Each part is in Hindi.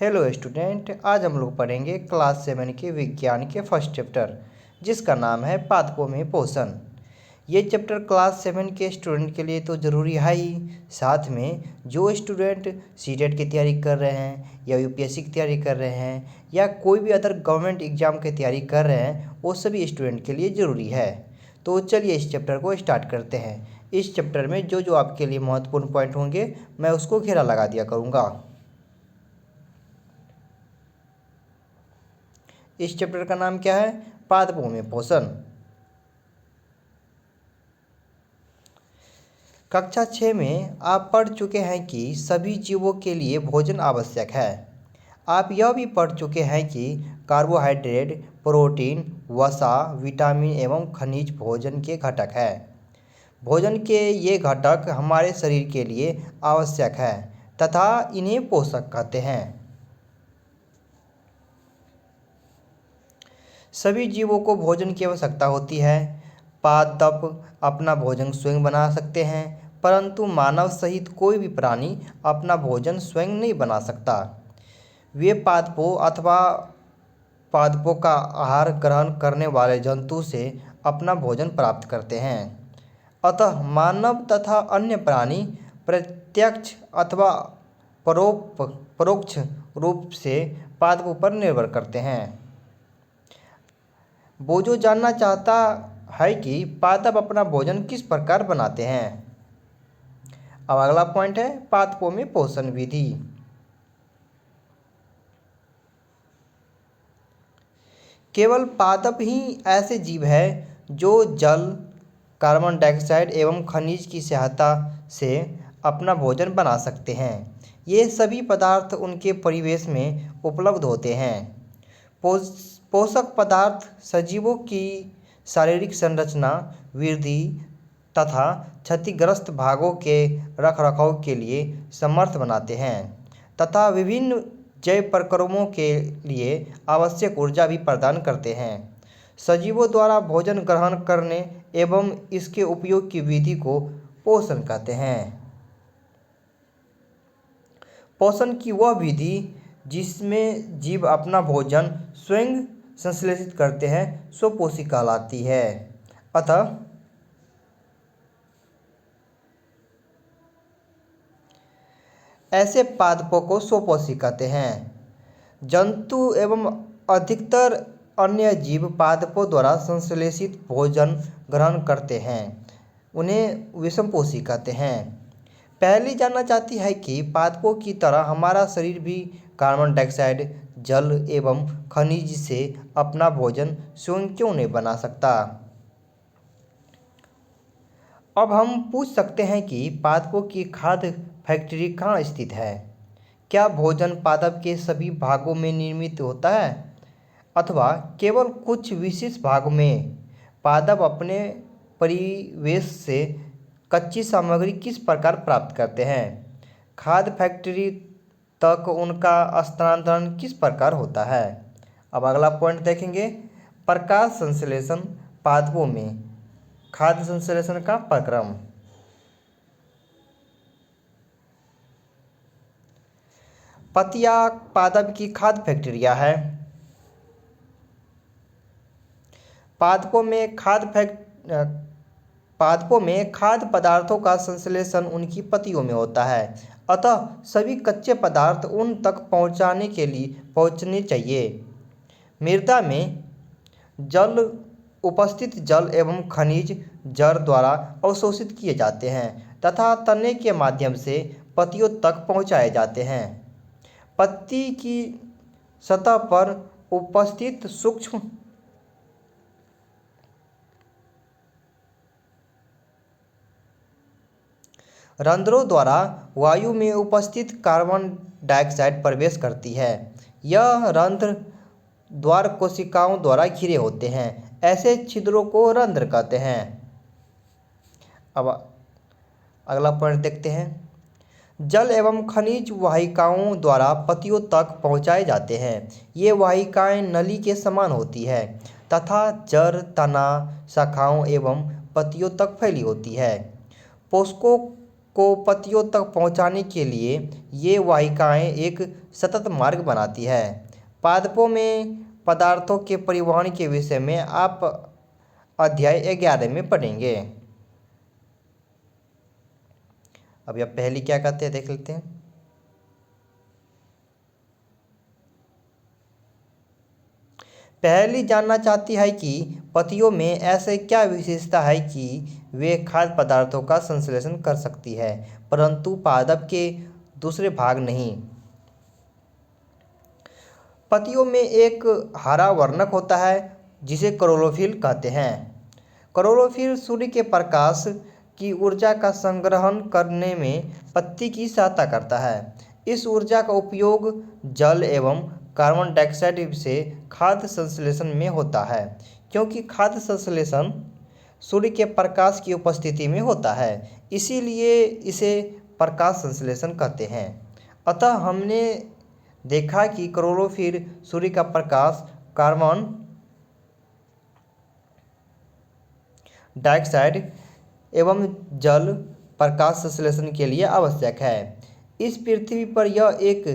हेलो स्टूडेंट, आज हम लोग पढ़ेंगे क्लास 7 के विज्ञान के फर्स्ट चैप्टर जिसका नाम है पादपों में पोषण। ये चैप्टर क्लास 7 के स्टूडेंट के लिए तो ज़रूरी है ही, साथ में जो स्टूडेंट सीटेट की तैयारी कर रहे हैं या यूपीएससी की तैयारी कर रहे हैं या कोई भी अदर गवर्नमेंट एग्ज़ाम की तैयारी कर रहे हैं वो सभी स्टूडेंट के लिए ज़रूरी है। तो चलिए इस चैप्टर को स्टार्ट करते हैं। इस चैप्टर में जो जो आपके लिए महत्वपूर्ण पॉइंट होंगे मैं उसको घेरा लगा दिया करूँगा। इस चैप्टर का नाम क्या है? पादपों में पोषण। कक्षा 6 में आप पढ़ चुके हैं कि सभी जीवों के लिए भोजन आवश्यक है। आप यह भी पढ़ चुके हैं कि कार्बोहाइड्रेट, प्रोटीन, वसा, विटामिन एवं खनिज भोजन के घटक है। भोजन के ये घटक हमारे शरीर के लिए आवश्यक है तथा इन्हें पोषक कहते हैं। सभी जीवों को भोजन की आवश्यकता होती है। पादप अपना भोजन स्वयं बना सकते हैं, परंतु मानव सहित कोई भी प्राणी अपना भोजन स्वयं नहीं बना सकता। वे पादपों अथवा पादपों का आहार ग्रहण करने वाले जंतु से अपना भोजन प्राप्त करते हैं। अतः मानव तथा अन्य प्राणी प्रत्यक्ष अथवा परोक्ष रूप से पादपों पर निर्भर करते हैं। बोझो जानना चाहता है कि पादप अपना भोजन किस प्रकार बनाते हैं। अब अगला पॉइंट है पादपों में पोषण विधि। केवल पादप ही ऐसे जीव है जो जल, कार्बन डाइऑक्साइड एवं खनिज की सहायता से अपना भोजन बना सकते हैं। ये सभी पदार्थ उनके परिवेश में उपलब्ध होते हैं। पोषक पदार्थ सजीवों की शारीरिक संरचना, वृद्धि तथा क्षतिग्रस्त भागों के रखरखाव के लिए समर्थ बनाते हैं तथा विभिन्न जैव प्रक्रमों के लिए आवश्यक ऊर्जा भी प्रदान करते हैं। सजीवों द्वारा भोजन ग्रहण करने एवं इसके उपयोग की विधि को पोषण कहते हैं। पोषण की वह विधि जिसमें जीव अपना भोजन स्वयं संश्लेषित करते हैं स्वपोषी कहलाती है। अतः ऐसे पादपों को स्वपोषी कहते हैं। जंतु एवं अधिकतर अन्य जीव पादपों द्वारा संश्लेषित भोजन ग्रहण करते हैं, उन्हें विषमपोषी कहते हैं। पहली जानना चाहती है कि पादपों की तरह हमारा शरीर भी कार्बन डाइऑक्साइड, जल एवं खनिज से अपना भोजन स्वयं क्यों नहीं बना सकता। अब हम पूछ सकते हैं कि पादपों की खाद्य फैक्ट्री कहाँ स्थित है। क्या भोजन पादप के सभी भागों में निर्मित होता है अथवा केवल कुछ विशेष भागों में। पादप अपने परिवेश से कच्ची सामग्री किस प्रकार प्राप्त करते हैं। खाद्य फैक्ट्री तक उनका स्थानांतरण किस प्रकार होता है। अब अगला पॉइंट देखेंगे प्रकाश संश्लेषण पादपों में खाद्य संश्लेषण का प्रक्रम। पत्तियां पादप की खाद्य फैक्ट्रिया है। पादपों में खाद्य पदार्थों का संश्लेषण उनकी पत्तियों में होता है। अतः सभी कच्चे पदार्थ उन तक पहुंचने चाहिए। मृदा में उपस्थित जल एवं खनिज जड़ द्वारा अवशोषित किए जाते हैं तथा तने के माध्यम से पत्तियों तक पहुंचाए जाते हैं। पत्ती की सतह पर उपस्थित सूक्ष्म रंध्रों द्वारा वायु में उपस्थित कार्बन डाइऑक्साइड प्रवेश करती है। यह रंध्र द्वार कोशिकाओं द्वारा घिरे होते हैं। ऐसे छिद्रों को रंध्र कहते हैं। अब अगला पॉइंट देखते हैं जल एवं खनिज वाहिकाओं द्वारा पत्तियों तक पहुंचाए जाते हैं। ये वाहिकाएं नली के समान होती है तथा जड़, तना, शाखाओं एवं पत्तियों तक फैली होती है। पोषकों को पत्तियों तक पहुंचाने के लिए ये वाहिकाएं एक सतत मार्ग बनाती है। पादपों में पदार्थों के परिवहन के विषय में आप अध्याय 11 में पढ़ेंगे। अब यह पहली क्या कहते हैं देख लेते हैं। पहली जानना चाहती है कि पत्तियों में ऐसे क्या विशेषता है कि वे खाद्य पदार्थों का संश्लेषण कर सकती है, परंतु पादप के दूसरे भाग नहीं। पत्तियों में एक हरा वर्णक होता है जिसे क्लोरोफिल कहते हैं। क्लोरोफिल सूर्य के प्रकाश की ऊर्जा का संग्रहण करने में पत्ती की सहायता करता है। इस ऊर्जा का उपयोग जल एवं कार्बन डाइऑक्साइड से खाद्य संश्लेषण में होता है। क्योंकि खाद्य संश्लेषण सूर्य के प्रकाश की उपस्थिति में होता है, इसीलिए इसे प्रकाश संश्लेषण कहते हैं। अतः हमने देखा कि क्लोरोफिल सूर्य का प्रकाश कार्बन डाइऑक्साइड एवं जल प्रकाश संश्लेषण के लिए आवश्यक है। इस पृथ्वी पर यह एक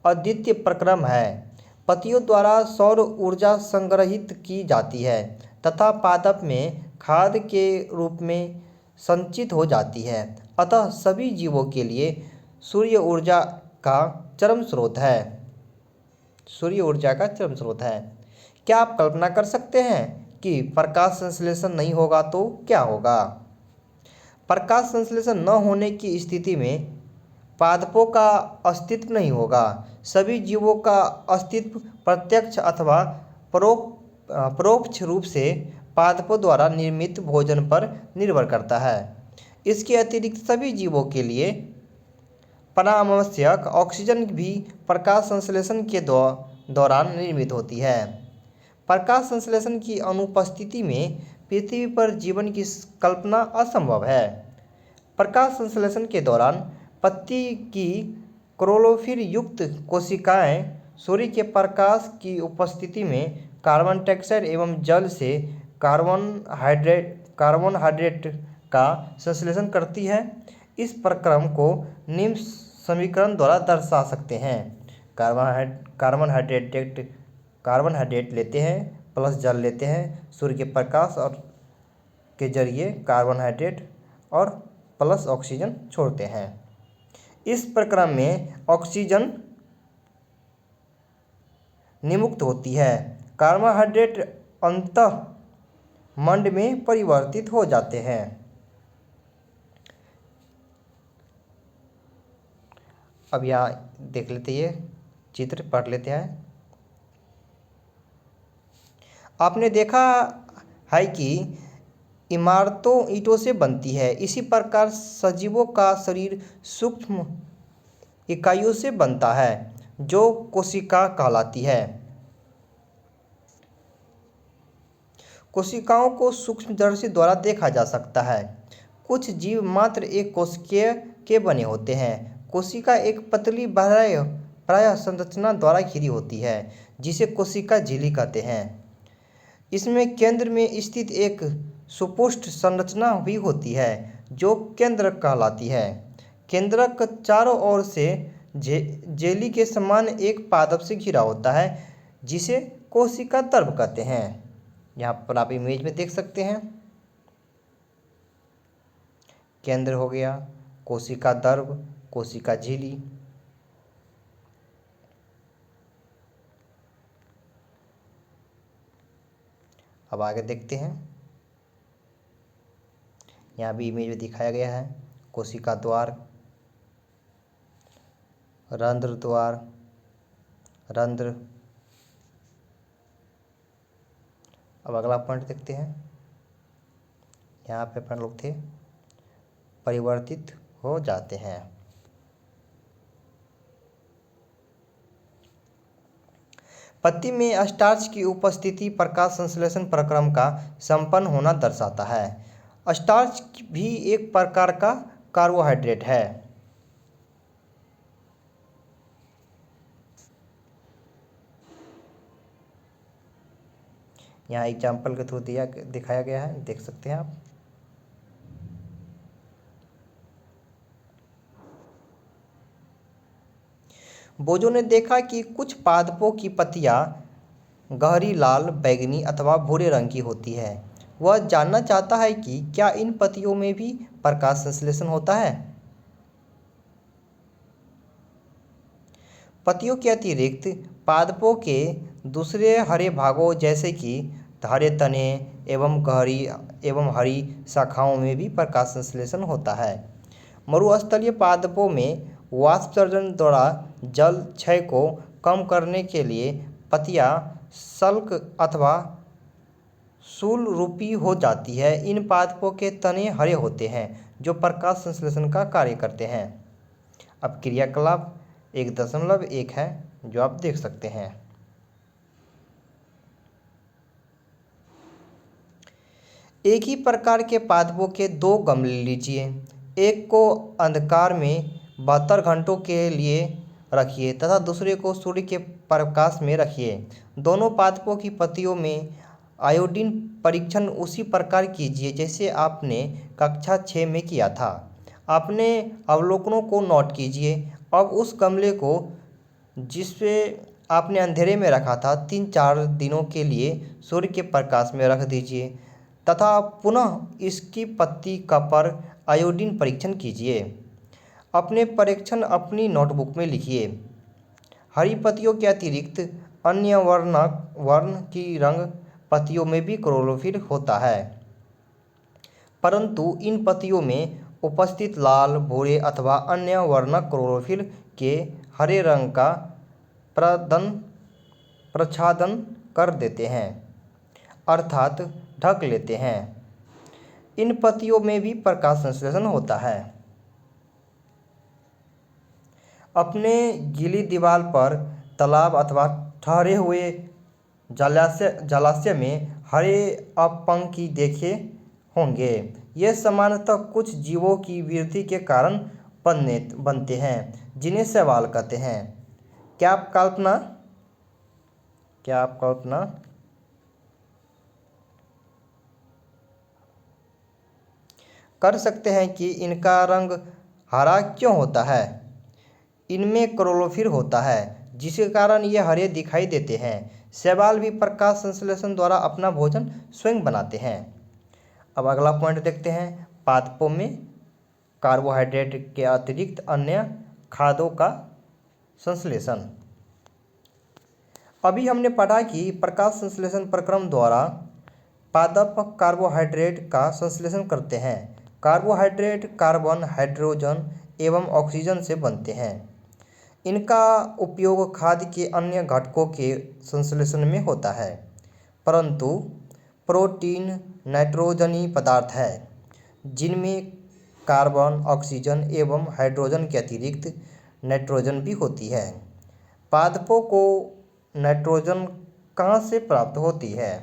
अद्वितीय प्रक्रम है। पत्तियों द्वारा सौर ऊर्जा संग्रहित की जाती है तथा पादप में खाद्य के रूप में संचित हो जाती है। अतः सभी जीवों के लिए सूर्य ऊर्जा का चरम स्रोत है। सूर्य ऊर्जा का चरम स्रोत है। क्या आप कल्पना कर सकते हैं कि प्रकाश संश्लेषण नहीं होगा तो क्या होगा? प्रकाश संश्लेषण न होने की स्थिति में पादपों का अस्तित्व नहीं होगा। सभी जीवों का अस्तित्व प्रत्यक्ष अथवा परोक्ष रूप से पादपों द्वारा निर्मित भोजन पर निर्भर करता है। इसके अतिरिक्त सभी जीवों के लिए परावश्यक ऑक्सीजन भी प्रकाश संश्लेषण के दौरान निर्मित होती है। प्रकाश संश्लेषण की अनुपस्थिति में पृथ्वी पर जीवन की कल्पना असंभव है। प्रकाश संश्लेषण के दौरान पत्ती की क्लोरोफिल युक्त कोशिकाएं सूर्य के प्रकाश की उपस्थिति में कार्बन डाइऑक्साइड एवं जल से कार्बन हाइड्रेट का संश्लेषण करती है। इस प्रक्रम को निम्न समीकरण द्वारा दर्शा सकते हैं। कार्बन हाइड्रेट लेते हैं प्लस जल लेते हैं, सूर्य के प्रकाश और के जरिए कार्बन हाइड्रेट और प्लस ऑक्सीजन छोड़ते हैं। इस प्रक्रम में ऑक्सीजन निमुक्त होती है। कार्बोहाइड्रेट अंतः मंड में परिवर्तित हो जाते हैं। अब यहाँ देख लेते हैं, चित्र पढ़ लेते हैं। आपने देखा है कि इमारतों ईंटों से बनती है, इसी प्रकार सजीवों का शरीर सूक्ष्म इकाइयों से बनता है जो कोशिका कहलाती है। कोशिकाओं को सूक्ष्मदर्शी द्वारा देखा जा सकता है। कुछ जीव मात्र एक कोशिकीय के बने होते हैं। कोशिका एक पतली प्रायः संरचना द्वारा घिरी होती है जिसे कोशिका झिल्ली कहते हैं। इसमें केंद्र में स्थित एक सुपुष्ट संरचना भी होती है जो केंद्रक कहलाती है। केंद्रक चारों ओर से जेली के समान एक पादप से घिरा होता है जिसे कोशिका द्रव कहते हैं। यहाँ पर आप इमेज में देख सकते हैं, केंद्र हो गया, कोशिका द्रव, कोशिका झिल्ली। अब आगे देखते हैं। यहाँ भी इमेज में दिखाया गया है कोशिका द्वार, रंध्र द्वार, रंध्र। अब अगला पॉइंट देखते हैं। यहाँ पे अपन लोग थे परिवर्तित हो जाते हैं। पत्ती में स्टार्च की उपस्थिति प्रकाश संश्लेषण प्रक्रम का संपन्न होना दर्शाता है। स्टार्च भी एक प्रकार का कार्बोहाइड्रेट है। यहाँ एग्जाम्पल के थ्रू दिखाया गया है, देख सकते हैं आप। बोजो ने देखा कि कुछ पादपों की पत्तियां गहरी लाल, बैंगनी अथवा भूरे रंग की होती है। वह जानना चाहता है कि क्या इन पत्तियों में भी प्रकाश संश्लेषण होता है। पत्तियों के अतिरिक्त पादपों के दूसरे हरे भागों जैसे कि हरे तने एवं हरी शाखाओं में भी प्रकाश संश्लेषण होता है। मरुस्थलीय पादपों में वाष्पसर्जन द्वारा जल क्षय को कम करने के लिए पत्तियां सल्क अथवा शूल रूपी हो जाती है। इन पादपों के तने हरे होते हैं जो प्रकाश संश्लेषण का कार्य करते हैं। अब क्रियाकलाप 1.1 है जो आप देख सकते हैं। एक ही प्रकार के पादपों के 2 गमले लीजिए। एक को अंधकार में 72 घंटों के लिए रखिए तथा दूसरे को सूर्य के प्रकाश में रखिए। दोनों पादपों की पत्तियों में आयोडीन परीक्षण उसी प्रकार कीजिए जैसे आपने कक्षा 6 में किया था। अपने अवलोकनों को नोट कीजिए। अब उस गमले को जिससे आपने अंधेरे में रखा था 3-4 दिनों के लिए सूर्य के प्रकाश में रख दीजिए तथा पुनः इसकी पत्ती का पर आयोडीन परीक्षण कीजिए। अपने परीक्षण अपनी नोटबुक में लिखिए। हरी पत्तियों के अतिरिक्त अन्य वर्ण की रंग पत्तियों में भी क्लोरोफिल होता है, परंतु इन पत्तियों में उपस्थित लाल, भूरे अथवा अन्य वर्ण क्लोरोफिल के हरे रंग का प्रच्छादन कर देते हैं, अर्थात ढक लेते हैं। इन पत्तियों में भी प्रकाश संश्लेषण होता है। अपने गीली दीवार पर तालाब अथवा ठहरे हुए जलाशय में हरे अपपंखी देखे होंगे। ये सामान्यतः कुछ जीवों की वृद्धि के कारण बनते हैं जिन्हें शैवाल कहते हैं। क्या आप कल्पना कर सकते हैं कि इनका रंग हरा क्यों होता है? इनमें क्लोरोफिल होता है जिसके कारण ये हरे दिखाई देते हैं। शैवाल भी प्रकाश संश्लेषण द्वारा अपना भोजन स्वयं बनाते हैं। अब अगला पॉइंट देखते हैं, पादपों में कार्बोहाइड्रेट के अतिरिक्त अन्य खाद्यों का संश्लेषण। अभी हमने पढ़ा कि प्रकाश संश्लेषण प्रक्रम द्वारा पादप कार्बोहाइड्रेट का संश्लेषण करते हैं। कार्बोहाइड्रेट कार्बन, हाइड्रोजन एवं ऑक्सीजन से बनते हैं। इनका उपयोग खाद्य के अन्य घटकों के संश्लेषण में होता है, परंतु प्रोटीन नाइट्रोजनी पदार्थ है जिनमें कार्बन, ऑक्सीजन एवं हाइड्रोजन के अतिरिक्त नाइट्रोजन भी होती है। पादपों को नाइट्रोजन कहाँ से प्राप्त होती है?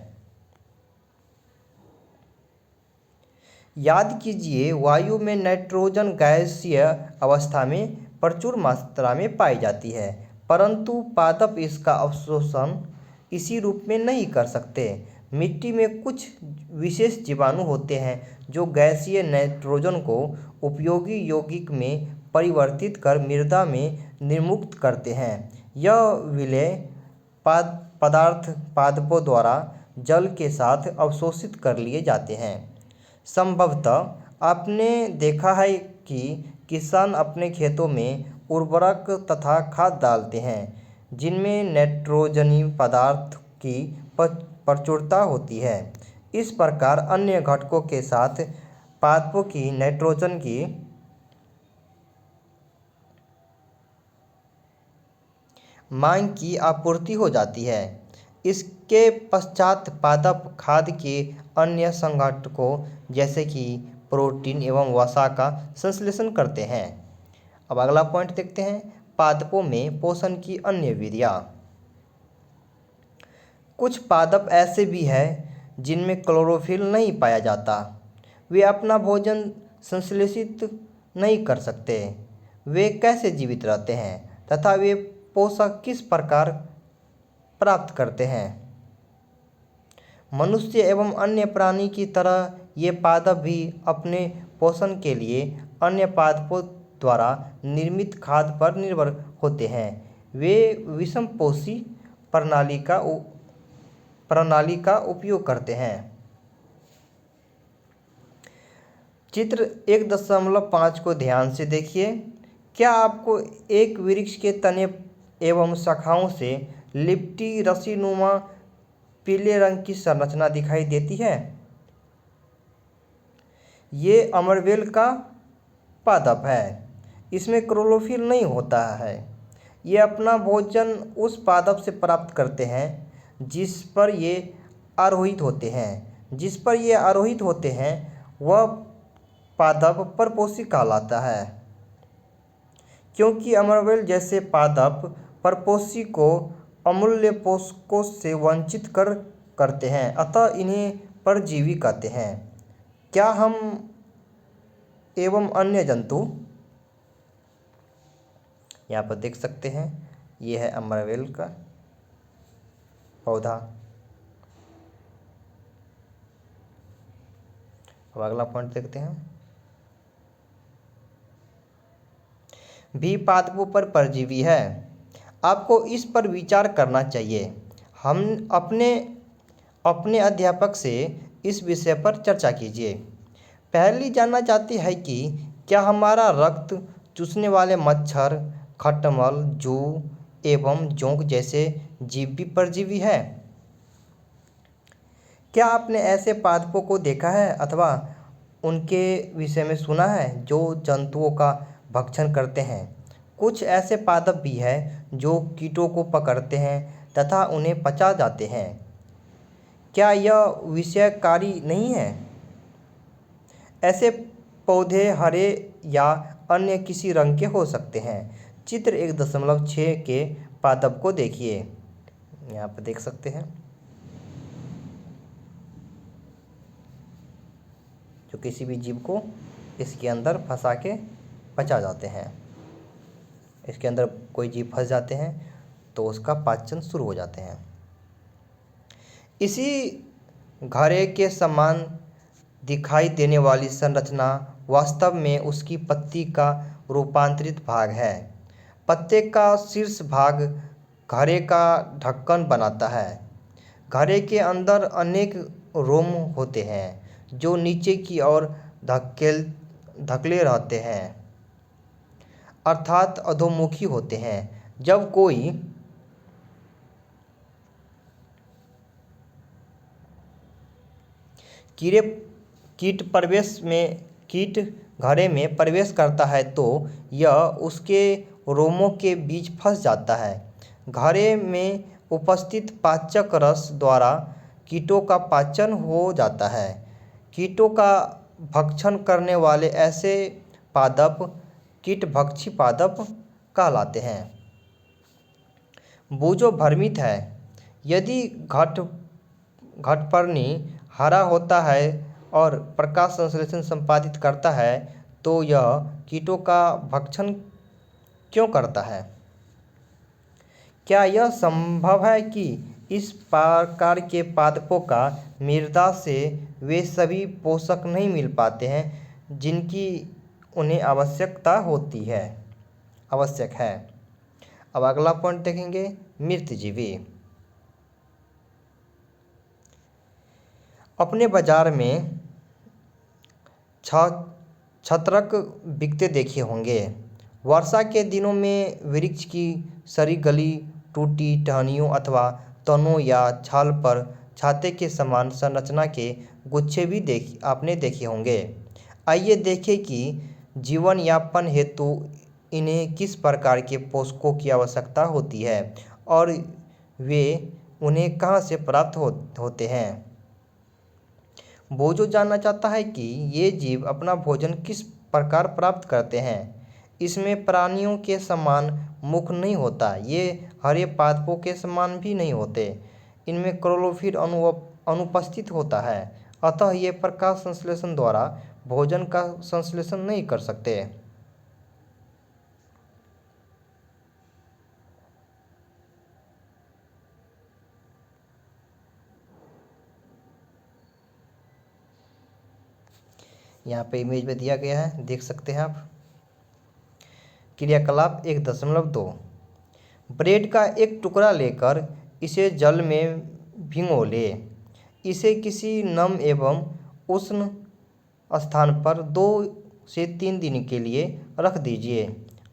याद कीजिए, वायु में नाइट्रोजन गैसीय अवस्था में प्रचुर मात्रा में पाई जाती है, परंतु पादप इसका अवशोषण इसी रूप में नहीं कर सकते। मिट्टी में कुछ विशेष जीवाणु होते हैं जो गैसीय नाइट्रोजन को उपयोगी यौगिक में परिवर्तित कर मृदा में निर्मुक्त करते हैं। यह विलेय पदार्थ पादपों द्वारा जल के साथ अवशोषित कर लिए जाते हैं। संभवतः आपने देखा है कि किसान अपने खेतों में उर्वरक तथा खाद डालते हैं जिनमें नाइट्रोजनी पदार्थ की प्रचुरता होती है। इस प्रकार अन्य घटकों के साथ पादपों की नाइट्रोजन की मांग की आपूर्ति हो जाती है। इसके पश्चात पादप खाद्य के अन्य संघटकों जैसे कि प्रोटीन एवं वसा का संश्लेषण करते हैं। अब अगला पॉइंट देखते हैं, पादपों में पोषण की अन्य विधियाँ। कुछ पादप ऐसे भी हैं जिनमें क्लोरोफिल नहीं पाया जाता। वे अपना भोजन संश्लेषित नहीं कर सकते। वे कैसे जीवित रहते हैं तथा वे पोषक किस प्रकार प्राप्त करते हैं? मनुष्य एवं अन्य प्राणी की तरह ये पादप भी अपने पोषण के लिए अन्य पादपों द्वारा निर्मित खाद्य पर निर्भर होते हैं। वे विषमपोषी प्रणाली का उपयोग करते हैं। चित्र 1.5 को ध्यान से देखिए। क्या आपको एक वृक्ष के तने एवं शाखाओं से लिपटी रस्सीनुमा पीले रंग की संरचना दिखाई देती है? ये अमरवेल का पादप है। इसमें क्लोरोफिल नहीं होता है। ये अपना भोजन उस पादप से प्राप्त करते हैं जिस पर ये आरोहित होते हैं। वह पादप परपोषी कहलाता है। क्योंकि अमरवेल जैसे पादप परपोषी को अमूल्य पोषकों से वंचित करते हैं, अतः इन्हें परजीवी कहते हैं। क्या हम एवं अन्य जंतु, यहाँ पर देख सकते हैं, ये है अमरवेल का पौधा। अब अगला पॉइंट देखते हैं। भी पादपों पर परजीवी है। आपको इस पर विचार करना चाहिए। हम अपने अध्यापक से इस विषय पर चर्चा कीजिए। पहली जानना चाहती है कि क्या हमारा रक्त चूसने वाले मच्छर, खटमल, जूं एवं जोंक जैसे जीव भी परजीवी है? क्या आपने ऐसे पादपों को देखा है अथवा उनके विषय में सुना है जो जंतुओं का भक्षण करते हैं? कुछ ऐसे पादप भी हैं जो कीटों को पकड़ते हैं तथा उन्हें पचा जाते हैं। क्या यह विषयकारी नहीं है? ऐसे पौधे हरे या अन्य किसी रंग के हो सकते हैं। चित्र 1.6 के पादप को देखिए। यहाँ पर देख सकते हैं, जो किसी भी जीव को इसके अंदर फंसा के पचा जाते हैं। इसके अंदर कोई जीव फंस जाते हैं तो उसका पाचन शुरू हो जाते हैं। इसी घड़े के समान दिखाई देने वाली संरचना वास्तव में उसकी पत्ती का रूपांतरित भाग है। पत्ते का शीर्ष भाग घड़े का ढक्कन बनाता है। घड़े के अंदर अनेक रोम होते हैं जो नीचे की ओर धकेले रहते हैं, अर्थात अधोमुखी होते हैं। जब कोई कीट घड़े में प्रवेश करता है तो यह उसके रोमों के बीच फंस जाता है। घड़े में उपस्थित पाचक रस द्वारा कीटों का पाचन हो जाता है। कीटों का भक्षण करने वाले ऐसे पादप कीटभक्षी पादप कहलाते हैं। बूझो भ्रमित है। यदि घटपर्णी हरा होता है और प्रकाश संश्लेषण संपादित करता है तो यह कीटों का भक्षण क्यों करता है? क्या यह संभव है कि इस प्रकार के पादपों का मृदा से वे सभी पोषक नहीं मिल पाते हैं जिनकी उन्हें आवश्यक है? अब अगला पॉइंट देखेंगे, मृतजीवी। अपने बाजार में छत्रक बिकते देखे होंगे। वर्षा के दिनों में वृक्ष की सड़ी गली टूटी टहनियों अथवा तनों या छाल पर छाते के समान संरचना के गुच्छे भी आपने देखे होंगे। आइए देखें कि जीवन यापन हेतु इन्हें किस प्रकार के पोषकों की आवश्यकता होती है और वे उन्हें कहाँ से प्राप्त होते हैं। बोझो जानना चाहता है कि ये जीव अपना भोजन किस प्रकार प्राप्त करते हैं। इसमें प्राणियों के समान मुख नहीं होता। ये हरे पादपों के समान भी नहीं होते। इनमें क्लोरोफिल अनुपस्थित होता है, अतः ये प्रकाश संश्लेषण द्वारा भोजन का संश्लेषण नहीं कर सकते। यहाँ पे इमेज में दिया गया है, देख सकते हैं आप। क्रियाकलाप 1.2। ब्रेड का एक टुकड़ा लेकर इसे जल में भिगो लें। इसे किसी नम एवं उष्ण स्थान पर 2 से 3 दिन के लिए रख दीजिए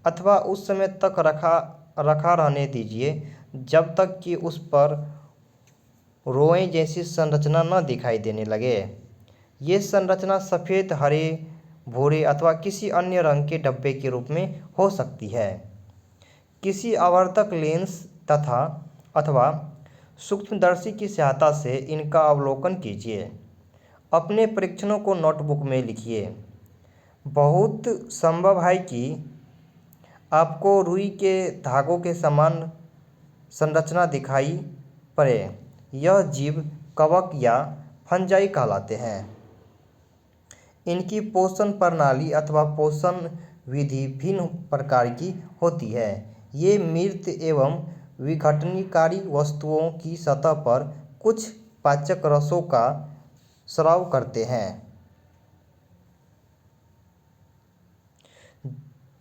अथवा उस समय तक रखा रहने दीजिए जब तक कि उस पर रोए जैसी संरचना न दिखाई देने लगे। ये संरचना सफ़ेद, हरे, भूरे अथवा किसी अन्य रंग के डब्बे के रूप में हो सकती है। किसी आवर्धक लेंस अथवा सूक्ष्मदर्शी की सहायता से इनका अवलोकन कीजिए। अपने परीक्षणों को नोटबुक में लिखिए। बहुत संभव है कि आपको रुई के धागों के समान संरचना दिखाई पड़े। यह जीव कवक या फंजाई कहलाते हैं। इनकी पोषण प्रणाली अथवा पोषण विधि भिन्न प्रकार की होती है। ये मृत एवं विघटनकारी वस्तुओं की सतह पर कुछ पाचक रसों का स्राव करते हैं,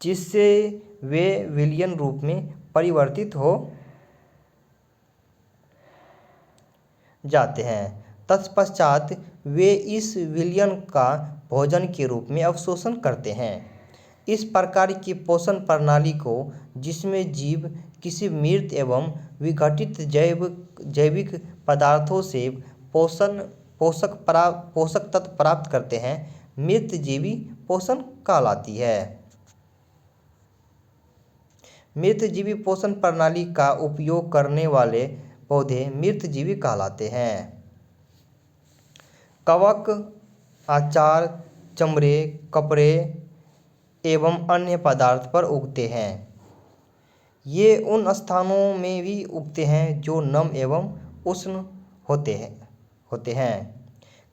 जिससे वे विलयन रूप में परिवर्तित हो जाते हैं। तत्पश्चात वे इस विलयन का भोजन के रूप में अवशोषण करते हैं। इस प्रकार की पोषण प्रणाली को, जिसमें जीव किसी मृत एवं विघटित जैविक पदार्थों से पोषक तत्व प्राप्त करते हैं, मृतजीवी पोषण कहलाती है। मृतजीवी पोषण प्रणाली का उपयोग करने वाले पौधे मृतजीवी कहलाते हैं। कवक आचार, चमड़े, कपड़े एवं अन्य पदार्थ पर उगते हैं। ये उन स्थानों में भी उगते हैं जो नम एवं उष्ण होते हैं।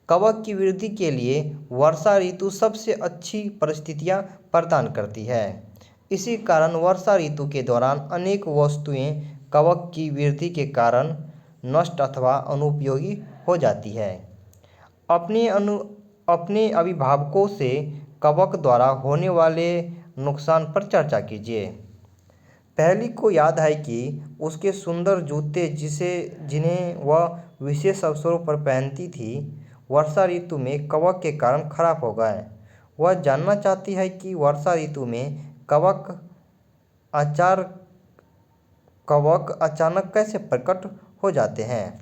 कवक की वृद्धि के लिए वर्षा ऋतु सबसे अच्छी परिस्थितियां प्रदान करती है। इसी कारण वर्षा ऋतु के दौरान अनेक वस्तुएं कवक की वृद्धि के कारण नष्ट अथवा अनुपयोगी हो जाती है। अपने अभिभावकों से कवक द्वारा होने वाले नुकसान पर चर्चा कीजिए। पहेली को याद है कि उसके सुंदर जूते जिन्हें वह विशेष अवसरों पर पहनती थी, वर्षा ऋतु में कवक के कारण खराब हो गए। वह जानना चाहती है कि वर्षा ऋतु में कवक अचानक कैसे प्रकट हो जाते हैं।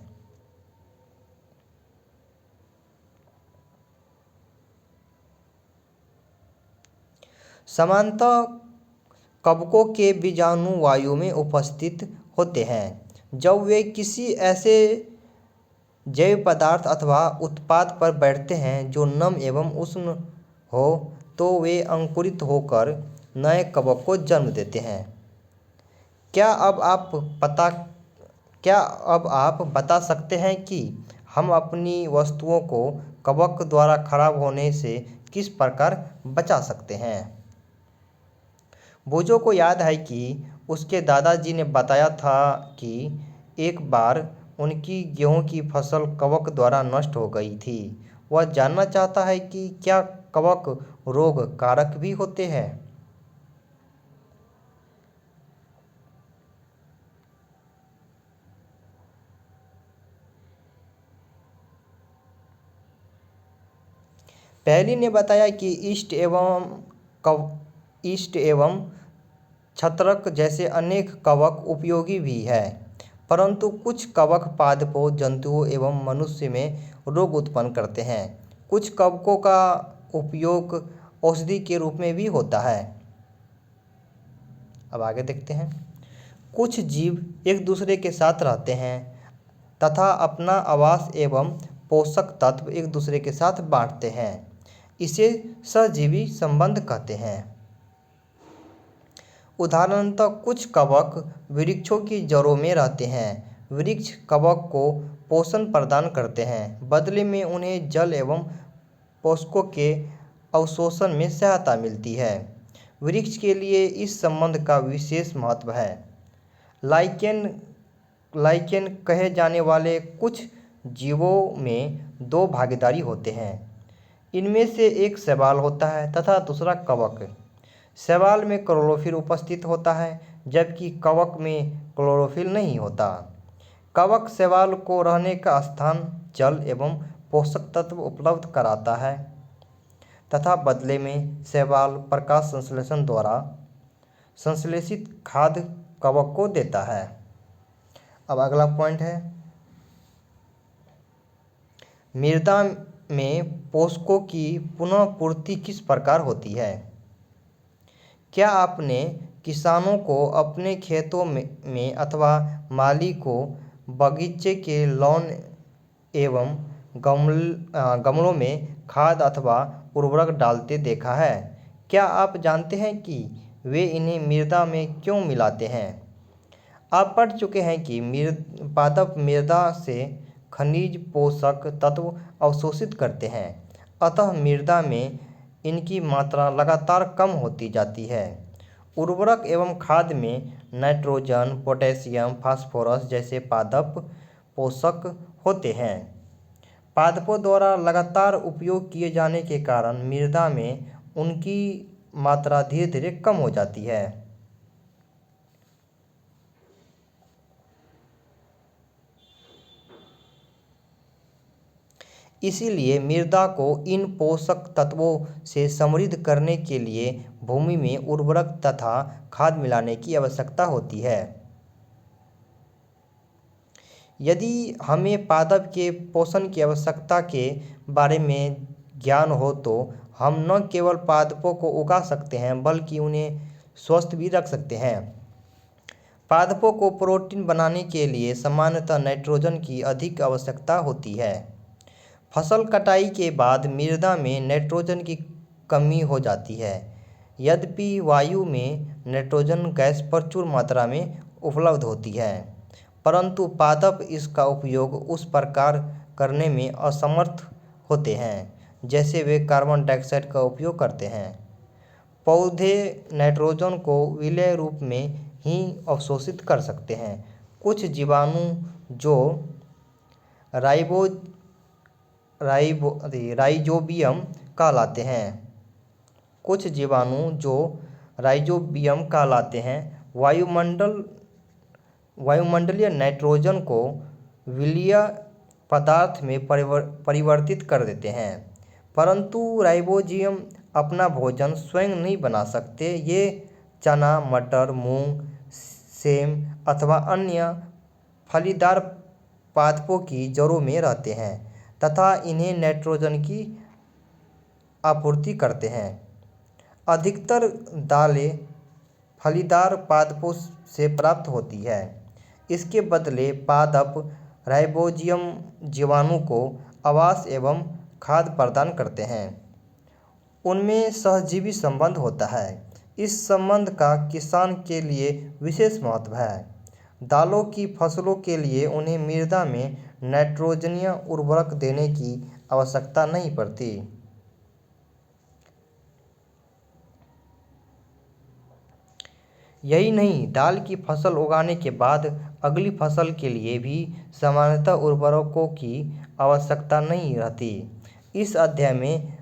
सामान्यतः कवकों के बीजाणु वायु में उपस्थित होते हैं। जब वे किसी ऐसे जैव पदार्थ अथवा उत्पाद पर बैठते हैं जो नम एवं उष्ण हो, तो वे अंकुरित होकर नए कवक को जन्म देते हैं। क्या अब आप बता सकते हैं कि हम अपनी वस्तुओं को कवक द्वारा खराब होने से किस प्रकार बचा सकते हैं? भुजो को याद है कि उसके दादाजी ने बताया था कि एक बार उनकी गेहूं की फसल कवक द्वारा नष्ट हो गई थी। वह जानना चाहता है कि क्या कवक रोग कारक भी होते हैं। पहली ने बताया कि ईस्ट एवं छत्रक जैसे अनेक कवक उपयोगी भी है, परंतु कुछ कवक पादपों, जंतुओं एवं मनुष्य में रोग उत्पन्न करते हैं। कुछ कवकों का उपयोग औषधि के रूप में भी होता है। अब आगे देखते हैं। कुछ जीव एक दूसरे के साथ रहते हैं तथा अपना आवास एवं पोषक तत्व एक दूसरे के साथ बांटते हैं। इसे सहजीवी संबंध कहते हैं। उदाहरणतः कुछ कवक वृक्षों की जड़ों में रहते हैं। वृक्ष कवक को पोषण प्रदान करते हैं, बदले में उन्हें जल एवं पोषकों के अवशोषण में सहायता मिलती है। वृक्ष के लिए इस संबंध का विशेष महत्व है। लाइकेन कहे जाने वाले कुछ जीवों में 2 भागीदारी होते हैं। इनमें से एक शैवाल होता है तथा दूसरा कवक। शैवाल में क्लोरोफिल उपस्थित होता है, जबकि कवक में क्लोरोफिल नहीं होता। कवक शैवाल को रहने का स्थान, जल एवं पोषक तत्व उपलब्ध कराता है तथा बदले में शैवाल प्रकाश संश्लेषण द्वारा संश्लेषित खाद्य कवक को देता है। अब अगला पॉइंट है, मृदा में पोषकों की पुनः पूर्ति किस प्रकार होती है? क्या आपने किसानों को अपने खेतों में अथवा माली को बगीचे के लॉन एवं गमलों में खाद अथवा उर्वरक डालते देखा है? क्या आप जानते हैं कि वे इन्हें मृदा में क्यों मिलाते हैं? आप पढ़ चुके हैं कि पादप मृदा से खनिज पोषक तत्व अवशोषित करते हैं, अतः मृदा में इनकी मात्रा लगातार कम होती जाती है। उर्वरक एवं खाद में नाइट्रोजन, पोटेशियम, फास्फोरस जैसे पादप पोषक होते हैं। पादपों द्वारा लगातार उपयोग किए जाने के कारण मृदा में उनकी मात्रा धीरे धीरे कम हो जाती है। इसीलिए मृदा को इन पोषक तत्वों से समृद्ध करने के लिए भूमि में उर्वरक तथा खाद मिलाने की आवश्यकता होती है। यदि हमें पादप के पोषण की आवश्यकता के बारे में ज्ञान हो तो हम न केवल पादपों को उगा सकते हैं बल्कि उन्हें स्वस्थ भी रख सकते हैं। पादपों को प्रोटीन बनाने के लिए सामान्यतः नाइट्रोजन की अधिक आवश्यकता होती है। फसल कटाई के बाद मृदा में नाइट्रोजन की कमी हो जाती है। यद्यपि वायु में नाइट्रोजन गैस प्रचुर मात्रा में उपलब्ध होती है, परंतु पादप इसका उपयोग उस प्रकार करने में असमर्थ होते हैं जैसे वे कार्बन डाइऑक्साइड का उपयोग करते हैं। पौधे नाइट्रोजन को विलेय रूप में ही अवशोषित कर सकते हैं। कुछ जीवाणु जो राइजोबियम कहलाते हैं वायुमंडलीय नाइट्रोजन को विलीय पदार्थ में परिवर्तित कर देते हैं, परंतु राइजोबियम अपना भोजन स्वयं नहीं बना सकते। ये चना, मटर, मूंग, सेम अथवा अन्य फलीदार पादपों की जड़ों में रहते हैं तथा इन्हें नाइट्रोजन की आपूर्ति करते हैं। अधिकतर दालें फलीदार पादपों से प्राप्त होती है। इसके बदले पादप राइजोबियम जीवाणु को आवास एवं खाद्य प्रदान करते हैं। उनमें सहजीवी संबंध होता है। इस संबंध का किसान के लिए विशेष महत्व है। दालों की फसलों के लिए उन्हें मृदा में नाइट्रोजनीय उर्वरक देने की आवश्यकता नहीं पड़ती। यही नहीं, दाल की फसल उगाने के बाद अगली फसल के लिए भी सामान्यतः उर्वरकों की आवश्यकता नहीं रहती। इस अध्याय में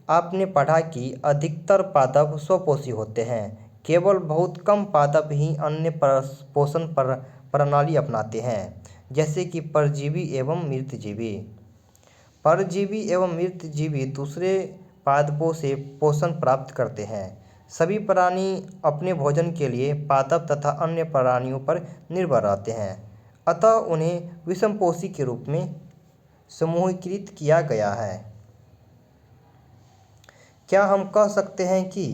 आपने पढ़ा कि अधिकतर पादप स्वपोषी होते हैं। केवल बहुत कम पादप ही अन्य पोषण प्रणाली अपनाते हैं, जैसे कि परजीवी एवं मृतजीवी। परजीवी एवं मृतजीवी दूसरे पादपों से पोषण प्राप्त करते हैं। सभी प्राणी अपने भोजन के लिए पादप तथा अन्य प्राणियों पर निर्भर रहते हैं, अतः उन्हें विषमपोषी के रूप में समूहीकृत किया गया है। क्या हम कह सकते हैं कि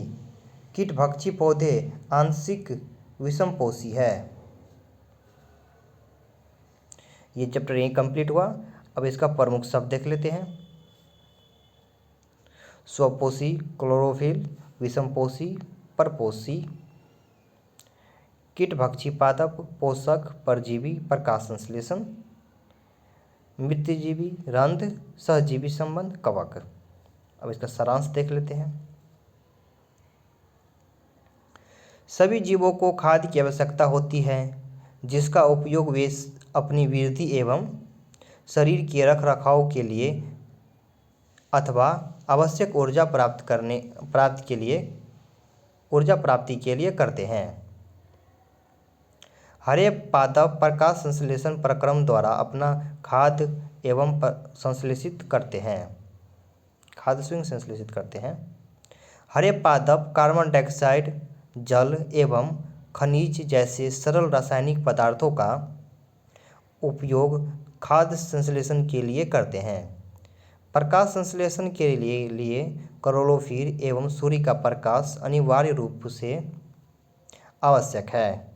कीटभक्षी पौधे आंशिक विषमपोषी है? ये चैप्टर यहीं कंप्लीट हुआ। अब इसका प्रमुख शब्द देख लेते हैं। स्वपोषी, क्लोरोफिल, विषमपोषी, परपोषी। कीटभक्षी पादप, पोषक, परजीवी, प्रकाश संश्लेषण, मृतजीवी, रंध्र, सहजीवी संबंध, कवक। अब इसका सारांश देख लेते हैं। सभी जीवों को खाद्य की आवश्यकता होती है, जिसका उपयोग वे अपनी वृद्धि एवं शरीर के रखरखाव के लिए अथवा आवश्यक ऊर्जा प्राप्ति के लिए करते हैं। हरे पादप प्रकाश संश्लेषण प्रक्रम द्वारा अपना खाद्य एवं संश्लेषित करते हैं, खाद्य स्वयं संश्लेषित करते हैं। हरे पादप कार्बन डाइऑक्साइड, जल एवं खनिज जैसे सरल रासायनिक पदार्थों का उपयोग खाद्य संश्लेषण के लिए करते हैं। प्रकाश संश्लेषण के लिए क्लोरोफिल एवं सूर्य का प्रकाश अनिवार्य रूप से आवश्यक है।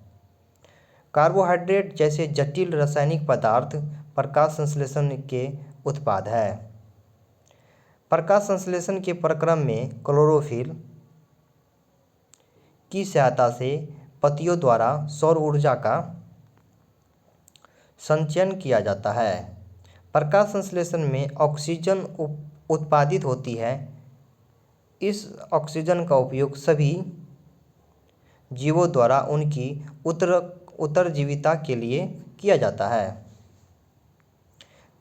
कार्बोहाइड्रेट जैसे जटिल रासायनिक पदार्थ प्रकाश संश्लेषण के उत्पाद है। प्रकाश संश्लेषण के प्रक्रम में क्लोरोफिल की सहायता से पत्तियों द्वारा सौर ऊर्जा का संचयन किया जाता है। प्रकाश संश्लेषण में ऑक्सीजन उत्पादित होती है। इस ऑक्सीजन का उपयोग सभी जीवों द्वारा उनकी उत्तरजीविता के लिए किया जाता है।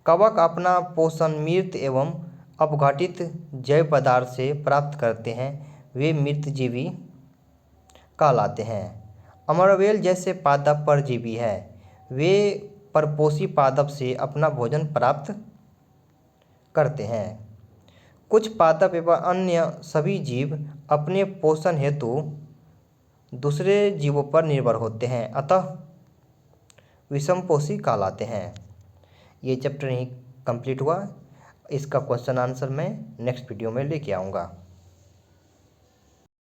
कवक अपना पोषण मृत एवं अपघटित जैव पदार्थ से प्राप्त करते हैं, वे मृतजीवी कहलाते हैं। अमरवेल जैसे पादप परजीवी है, वे परपोषी पादप से अपना भोजन प्राप्त करते हैं। कुछ पादप एवं अन्य सभी जीव अपने पोषण हेतु दूसरे जीवों पर निर्भर होते हैं, अतः विषमपोषी कहलाते हैं। ये चैप्टर यहीं कंप्लीट हुआ। इसका क्वेश्चन आंसर मैं नेक्स्ट वीडियो में लेके आऊँगा।